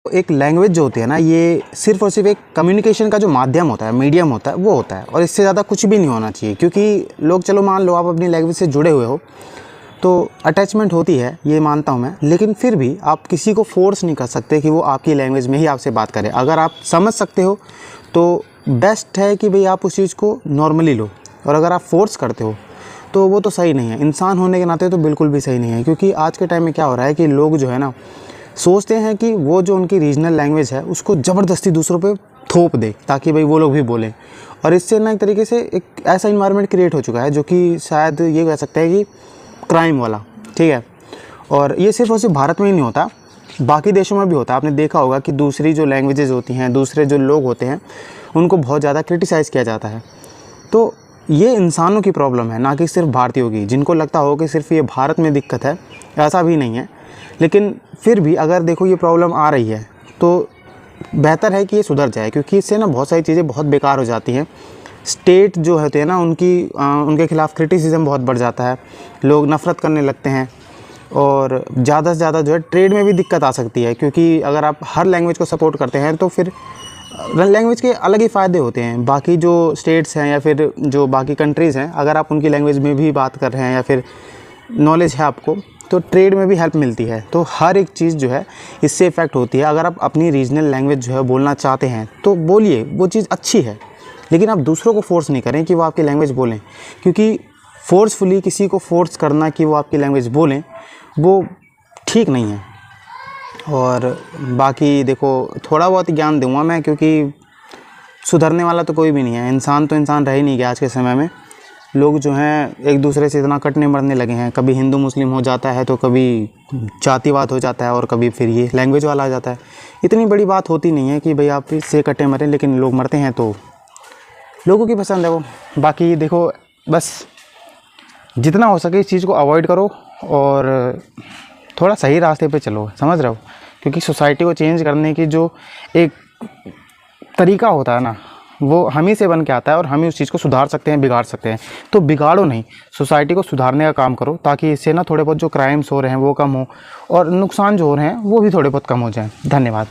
एक लैंग्वेज जो होती है ना, ये सिर्फ़ और सिर्फ एक कम्युनिकेशन का जो माध्यम होता है, मीडियम होता है, वो होता है, और इससे ज़्यादा कुछ भी नहीं होना चाहिए। क्योंकि लोग, चलो मान लो आप अपनी लैंग्वेज से जुड़े हुए हो तो अटैचमेंट होती है, ये मानता हूँ मैं, लेकिन फिर भी आप किसी को फ़ोर्स नहीं कर सकते कि वो आपकी लैंग्वेज में ही आपसे बात करे। अगर आप समझ सकते हो तो बेस्ट है कि भाई आप उस चीज़ को नॉर्मली लो, और अगर आप फ़ोर्स करते हो तो वो तो सही नहीं है, इंसान होने के नाते तो बिल्कुल भी सही नहीं है। क्योंकि आज के टाइम में क्या हो रहा है कि लोग जो है ना, सोचते हैं कि वो जो उनकी रीजनल लैंग्वेज है उसको ज़बरदस्ती दूसरों पे थोप दे ताकि भाई वो लोग भी बोलें, और इससे ना एक तरीके से एक ऐसा इन्वायरमेंट क्रिएट हो चुका है जो कि शायद ये कह सकते हैं कि क्राइम वाला, ठीक है। और ये सिर्फ और सिर्फ भारत में ही नहीं होता, बाकी देशों में भी होता है। आपने देखा होगा कि दूसरी जो लैंग्वेजेस होती हैं, दूसरे जो लोग होते हैं, उनको बहुत ज़्यादा क्रिटिसाइज़ किया जाता है। तो ये इंसानों की प्रॉब्लम है, ना कि सिर्फ भारतीयों की। जिनको लगता हो कि सिर्फ ये भारत में दिक्कत है, ऐसा भी नहीं है। लेकिन फिर भी अगर देखो ये प्रॉब्लम आ रही है तो बेहतर है कि ये सुधर जाए, क्योंकि इससे ना बहुत सारी चीज़ें बहुत बेकार हो जाती हैं। स्टेट जो होते हैं ना, उनके खिलाफ क्रिटिसिज्म बहुत बढ़ जाता है, लोग नफ़रत करने लगते हैं, और ज़्यादा से ज़्यादा जो है ट्रेड में भी दिक्कत आ सकती है। क्योंकि अगर आप हर लैंग्वेज को सपोर्ट करते हैं तो फिर लैंग्वेज के अलग ही फ़ायदे होते हैं। बाकी जो स्टेट्स हैं या फिर जो बाकी कंट्रीज़ हैं, अगर आप उनकी लैंग्वेज में भी बात कर रहे हैं या फिर नॉलेज है आपको, तो ट्रेड में भी हेल्प मिलती है। तो हर एक चीज़ जो है इससे इफ़ेक्ट होती है। अगर आप अपनी रीजनल लैंग्वेज जो है बोलना चाहते हैं तो बोलिए, वो चीज़ अच्छी है, लेकिन आप दूसरों को फ़ोर्स नहीं करें कि वो आपकी लैंग्वेज बोलें। क्योंकि फ़ोर्सफुली किसी को फ़ोर्स करना कि वो आपकी लैंग्वेज बोलें, वो ठीक नहीं है। और बाकी देखो, थोड़ा बहुत ज्ञान दूंगा मैं, क्योंकि सुधरने वाला तो कोई भी नहीं है। इंसान तो इंसान रह ही नहीं गया आज के समय में। लोग जो हैं एक दूसरे से इतना कटने मरने लगे हैं, कभी हिंदू मुस्लिम हो जाता है, तो कभी जातिवाद हो जाता है, और कभी फिर ये लैंग्वेज वाला आ जाता है। इतनी बड़ी बात होती नहीं है कि भाई आप इससे कटे मरें, लेकिन लोग मरते हैं तो लोगों की पसंद है वो। बाकी देखो, बस जितना हो सके इस चीज़ को अवॉइड करो और थोड़ा सही रास्ते पे चलो, समझ रहे हो। क्योंकि सोसाइटी को चेंज करने की जो एक तरीका होता है ना, वो हम ही से बन के आता है, और हम ही उस चीज़ को सुधार सकते हैं, बिगाड़ सकते हैं। तो बिगाड़ो नहीं, सोसाइटी को सुधारने का काम करो, ताकि इससे ना थोड़े बहुत जो क्राइम्स हो रहे हैं वो कम हो, और नुकसान जो हो रहे हैं वो भी थोड़े बहुत कम हो जाएं। धन्यवाद।